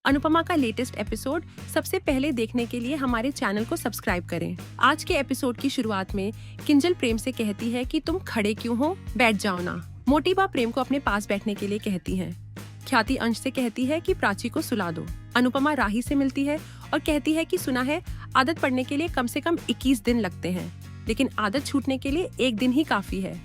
अनुपमा का latest episode सबसे पहले देखने के लिए हमारे चैनल को सब्सक्राइब करें। आज के एपिसोड की शुरुआत में किंजल प्रेम से कहती है कि तुम खड़े क्यों हो, बैठ जाओ ना। मोटी बा प्रेम को अपने पास बैठने के लिए कहती है। ख्याति अंश से कहती है कि प्राची को सुला दो। अनुपमा राही से मिलती है और कहती है कि सुना है आदत पड़ने के लिए कम से कम 21 दिन लगते हैं, लेकिन आदत छूटने के लिए 1 दिन ही काफी है।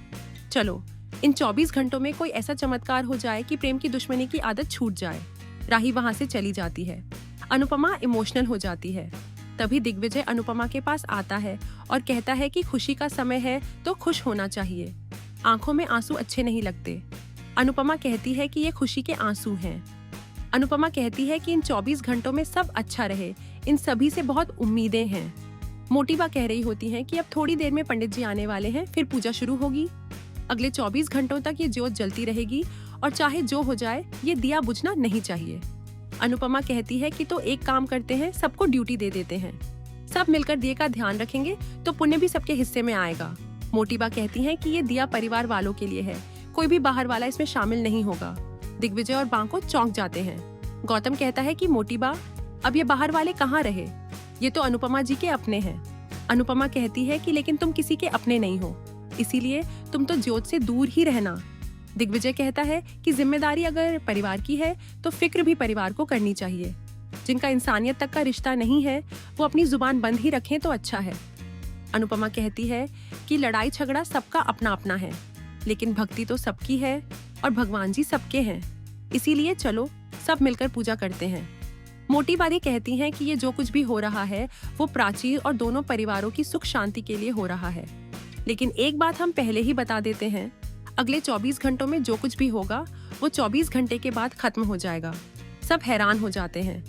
चलो इन 24 घंटों में कोई ऐसा चमत्कार हो जाए कि प्रेम की दुश्मनी की आदत छूट जाए। राही वहां से चली जाती है। अनुपमा इमोशनल हो जाती है। तभी दिग्विजय अनुपमा के पास आता है और कहता है कि खुशी का समय है तो खुश होना चाहिए। आंखों में आंसू अच्छे नहीं लगते। अनुपमा कहती है कि ये खुशी के आंसू हैं। अनुपमा कहती है कि इन 24 घंटों में सब अच्छा रहे, इन सभी से बहुत उम्मीदें हैं। मोटी बा कह रही होती है कि अब थोड़ी देर में पंडित जी आने वाले हैं, फिर पूजा शुरू होगी। अगले 24 घंटों तक ये ज्योत जलती रहेगी और चाहे जो हो जाए ये दिया बुझना नहीं चाहिए। अनुपमा कहती है कि तो एक काम करते हैं, सबको ड्यूटी दे देते हैं, सब मिलकर दिए का ध्यान रखेंगे तो पुण्य भी सबके हिस्से में आएगा। मोटी बा कहती है कि ये दिया परिवार वालों के लिए है, कोई भी बाहर वाला इसमें शामिल नहीं होगा। दिग्विजय और बांको चौंक जाते हैं। गौतम कहता है कि मोटी बा अब ये बाहर वाले कहाँ रहे, ये तो अनुपमा जी के अपने हैं। अनुपमा कहती है कि लेकिन तुम किसी के अपने नहीं हो, इसीलिए तुम तो ज्योत से दूर ही रहना। दिग्विजय कहता है कि जिम्मेदारी अगर परिवार की है तो फिक्र भी परिवार को करनी चाहिए। जिनका इंसानियत तक का रिश्ता नहीं है वो अपनी जुबान बंद ही रखें तो अच्छा है। अनुपमा कहती है कि लड़ाई झगड़ा सबका अपना अपना है, लेकिन भक्ति तो सबकी है और भगवान जी सबके हैं, इसीलिए चलो सब मिलकर पूजा करते हैं। मोटी बारी कहती हैं कि ये जो कुछ भी हो रहा है वो प्राची और दोनों परिवारों की सुख शांति के लिए हो रहा है। लेकिन एक बात हम पहले ही बता देते हैं, अगले 24 घंटों में जो कुछ भी होगा वो 24 घंटे के बाद खत्म हो जाएगा। सब हैरान हो जाते हैं।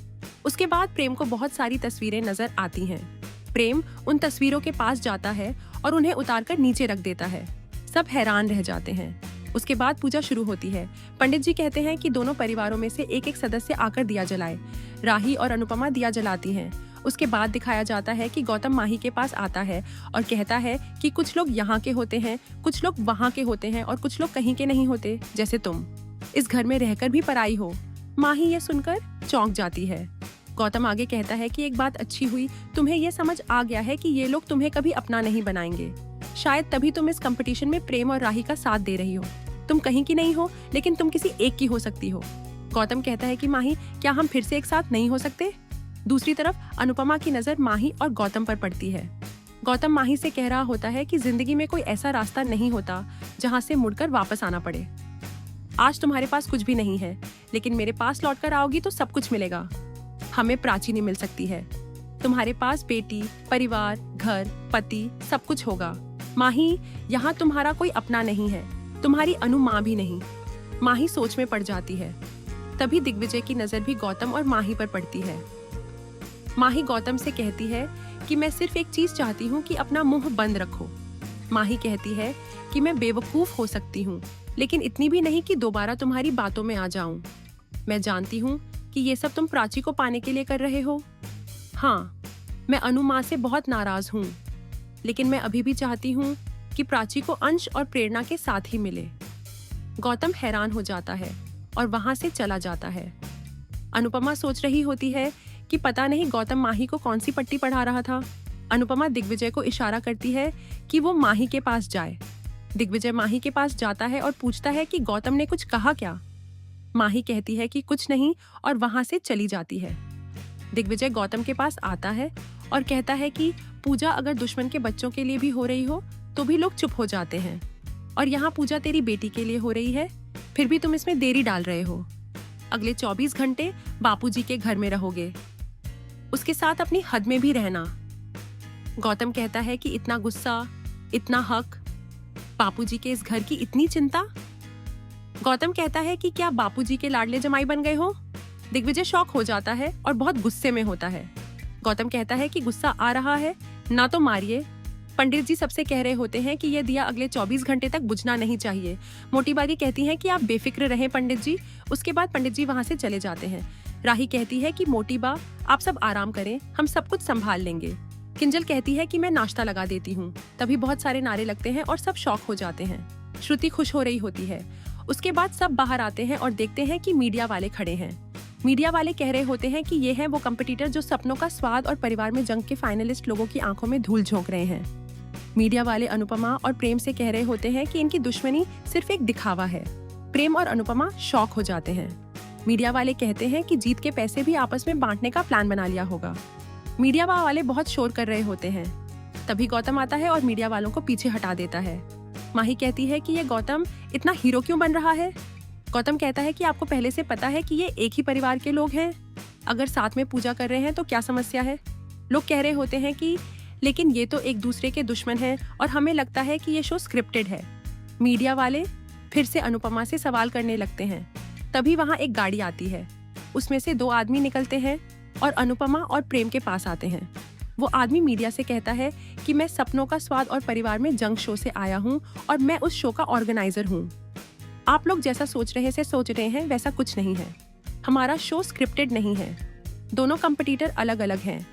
उसके बाद प्रेम को बहुत सारी तस्वीरें नजर आती हैं। प्रेम उन तस्वीरों के पास जाता है और उन्हें उतारकर नीचे रख देता है। सब हैरान रह जाते हैं। उसके बाद पूजा शुरू होती है। पंडित जी कहते हैं कि दोनों परिवारों में से एक एक सदस्य आकर दिया जलाए। राही और अनुपमा दिया जलाती हैं। उसके बाद दिखाया जाता है कि गौतम माही के पास आता है और कहता है कि कुछ लोग यहाँ के होते हैं, कुछ लोग वहाँ के होते हैं और कुछ लोग कहीं के नहीं होते, जैसे तुम इस घर में रहकर भी पराई हो। माही ये सुनकर चौंक जाती है। गौतम आगे कहता है कि एक बात अच्छी हुई, तुम्हें ये समझ आ गया है कि ये लोग तुम्हें कभी अपना नहीं बनाएंगे। शायद तभी तुम इस कंपटीशन में प्रेम और राही का साथ दे रही हो। तुम कहीं की नहीं हो, लेकिन तुम किसी एक की हो सकती हो। गौतम कहता है कि माही क्या हम फिर से एक साथ नहीं हो सकते। दूसरी तरफ अनुपमा की नजर माही और गौतम पर पड़ती है। गौतम माही से कह रहा होता है कि जिंदगी में कोई ऐसा रास्ता नहीं होता जहाँ से मुड़कर वापस आना पड़े। आज तुम्हारे पास कुछ भी नहीं है, लेकिन मेरे पास लौटकर आओगी तो सब कुछ मिलेगा। हमें प्राची नहीं मिल सकती है। तुम्हारे पास बेटी, परिवार, घर, पति सब कुछ होगा। माही यहाँ तुम्हारा कोई अपना नहीं है, तुम्हारी अनु माँ भी नहीं। माही सोच में पड़ जाती है। तभी दिग्विजय की नजर भी गौतम और माही पर पड़ती है। माही गौतम से कहती है कि मैं सिर्फ एक चीज चाहती हूँ कि अपना मुंह बंद रखो। माही कहती है कि मैं बेवकूफ हो सकती हूँ, लेकिन इतनी भी नहीं कि दोबारा तुम्हारी बातों में आ जाऊं। मैं जानती हूँ कि ये सब तुम प्राची को पाने के लिए कर रहे हो। हाँ, मैं अनु माँ से बहुत नाराज हूँ, लेकिन मैं अभी भी चाहती हूँ कि प्राची को अंश और प्रेरणा के साथ ही मिले। गौतम हैरान हो जाता है और वहां से चला जाता है। अनुपमा सोच रही होती है कि पता नहीं गौतम माही को कौन सी पट्टी पढ़ा रहा था। अनुपमा दिग्विजय को इशारा करती है कि वो माही के पास जाए। दिग्विजय माही के पास जाता है और पूछता है कि गौतम ने कुछ कहा क्या। माही कहती है कि कुछ नहीं और वहां से चली जाती है। दिग्विजय गौतम के पास आता है और कहता है कि पूजा अगर दुश्मन के बच्चों के लिए भी हो रही हो तो भी लोग चुप हो जाते हैं, और यहाँ पूजा तेरी बेटी के लिए हो रही है, फिर भी तुम इसमें देरी डाल रहे हो। अगले 24 घंटे बापूजी के घर में रहोगे, उसके साथ अपनी हद में भी रहना। गौतम कहता है कि इतना गुस्सा, इतना हक, बापूजी के इस घर की इतनी चिंता। गौतम कहता है कि क्या बापूजी के लाडले जमाई बन गए हो। दिग्विजय शॉक हो जाता है और बहुत गुस्से में होता है। गौतम कहता है कि गुस्सा आ रहा है ना तो मारिए। पंडित जी सबसे कह रहे होते हैं कि यह दिया अगले 24 घंटे तक बुझना नहीं चाहिए। मोटी बारी कहती है कि आप बेफिक्र रहें पंडित जी। उसके बाद पंडित जी वहां से चले जाते हैं। राही कहती है कि मोटी बा आप सब आराम करें, हम सब कुछ संभाल लेंगे। किंजल कहती है कि मैं नाश्ता लगा देती हूँ। तभी बहुत सारे नारे लगते हैं और सब शॉक हो जाते हैं। श्रुति खुश हो रही होती है। उसके बाद सब बाहर आते हैं और देखते हैं कि मीडिया वाले खड़े हैं। मीडिया वाले कह रहे होते हैं कि ये हैं वो कंपटीटर जो सपनों का स्वाद और परिवार में जंग के फाइनलिस्ट लोगों की आंखों में धूल झोंक रहे हैं। मीडिया वाले अनुपमा और प्रेम से कह रहे होते हैं कि इनकी दुश्मनी सिर्फ एक दिखावा है। प्रेम और अनुपमा शॉक हो जाते हैं। मीडिया वाले कहते हैं कि जीत के पैसे भी आपस में बांटने का प्लान बना लिया होगा। मीडिया वाले बहुत शोर कर रहे होते हैं। तभी गौतम आता है और मीडिया वालों को पीछे हटा देता है। माही कहती है कि ये गौतम इतना हीरो क्यों बन रहा है। गौतम कहता है कि आपको पहले से पता है कि ये एक ही परिवार के लोग हैं। अगर साथ में पूजा कर रहे हैं तो क्या समस्या है। लोग कह रहे होते हैं कि लेकिन ये तो एक दूसरे के दुश्मन हैं और हमें लगता है कि ये शो स्क्रिप्टेड है। मीडिया वाले फिर से अनुपमा से सवाल करने लगते हैं। तभी वहाँ एक गाड़ी आती है। उसमें से 2 आदमी निकलते हैं और अनुपमा और प्रेम के पास आते हैं। वो आदमी मीडिया से कहता है कि मैं सपनों का स्वाद और परिवार में जंग शो से आया हूँ और मैं उस शो का ऑर्गेनाइजर हूँ। आप लोग जैसा सोच रहे हैं वैसा कुछ नहीं है। हमारा शो स्क्रिप्टेड नहीं है। दोनों कंपटीटर अलग अलग हैं,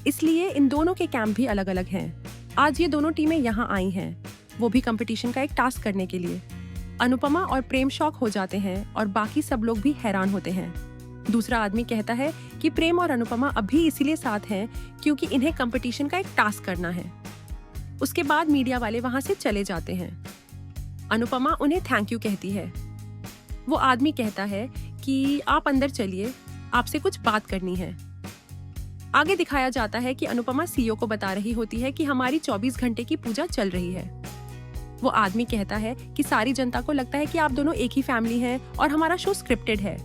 इसलिए इन दोनों के कैंप भी अलग अलग हैं। आज ये दोनों टीमें यहाँ आई हैं, वो भी कंपटीशन का एक टास्क करने के लिए। अनुपमा और प्रेम शॉक हो जाते हैं और बाकी सब लोग भी हैरान होते हैं। दूसरा आदमी कहता है कि प्रेम और अनुपमा अभी इसीलिए साथ हैं क्योंकि इन्हें कंपटीशन का एक टास्क करना है। उसके बाद मीडिया वाले वहां से चले जाते हैं। अनुपमा उन्हें थैंक यू कहती है। वो आदमी कहता है कि आप अंदर चलिए, आपसे कुछ बात करनी है। आगे दिखाया जाता है कि अनुपमा सीईओ को बता रही होती है कि हमारी 24 घंटे की पूजा चल रही है। वो आदमी कहता है कि सारी जनता को लगता है कि आप दोनों एक ही फैमिली हैं और हमारा शो स्क्रिप्टेड है।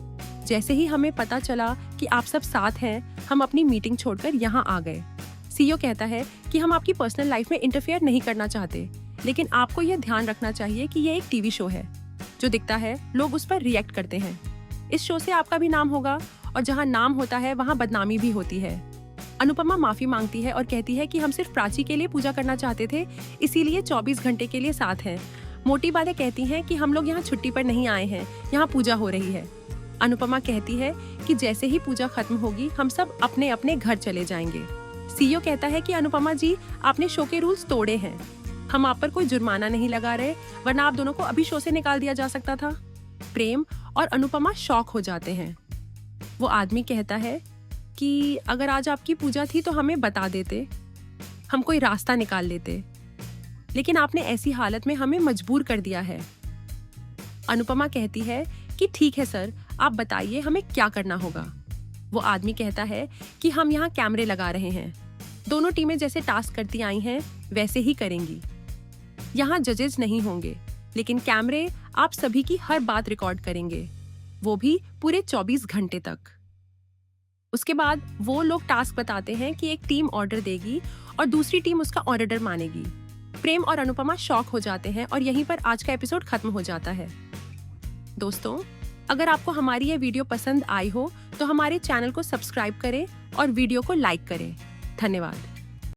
जैसे ही हमें पता चला कि आप सब साथ हैं, हम अपनी मीटिंग छोड़कर यहाँ आ गए। सीईओ कहता है कि हम आपकी पर्सनल लाइफ में इंटरफेयर नहीं करना चाहते, लेकिन आपको यह ध्यान रखना चाहिए कि ये एक टीवी शो है। जो दिखता है लोग उस पर रिएक्ट करते हैं। इस शो से आपका भी नाम होगा और जहाँ नाम होता है वहाँ बदनामी भी होती है। अनुपमा माफी मांगती है और कहती है कि हम सिर्फ प्राची के लिए पूजा करना चाहते थे, इसीलिए 24 घंटे के लिए साथ हैं। मोटी बातें कहती हैं कि हम लोग यहाँ छुट्टी पर नहीं आए हैं, यहाँ पूजा हो रही है। अनुपमा कहती है कि जैसे ही पूजा खत्म होगी हम सब अपने अपने घर चले जाएंगे। सीईओ कहता है कि अनुपमा जी, आपने शो के रूल्स तोड़े हैं। हम आप पर कोई जुर्माना नहीं लगा रहे, वरना आप दोनों को अभी शो से निकाल दिया जा सकता था। प्रेम और अनुपमा शॉक हो जाते हैं। वो आदमी कहता है कि अगर आज आपकी पूजा थी तो हमें बता देते, हम कोई रास्ता निकाल लेते, लेकिन आपने ऐसी हालत में हमें मजबूर कर दिया है। अनुपमा कहती है कि ठीक है सर, आप बताइए हमें क्या करना होगा। वो आदमी कहता है कि हम यहाँ कैमरे लगा रहे हैं। दोनों टीमें जैसे टास्क करती आई हैं वैसे ही करेंगी। यहाँ जजेस नहीं होंगे, लेकिन कैमरे आप सभी की हर बात रिकॉर्ड करेंगे, वो भी पूरे 24 घंटे तक। उसके बाद वो लोग टास्क बताते हैं कि एक टीम ऑर्डर देगी और दूसरी टीम उसका ऑर्डर मानेगी। प्रेम और अनुपमा शॉक हो जाते हैं और यहीं पर आज का एपिसोड खत्म हो जाता है। दोस्तों, अगर आपको हमारी ये वीडियो पसंद आई हो तो हमारे चैनल को सब्सक्राइब करें और वीडियो को लाइक करें। धन्यवाद।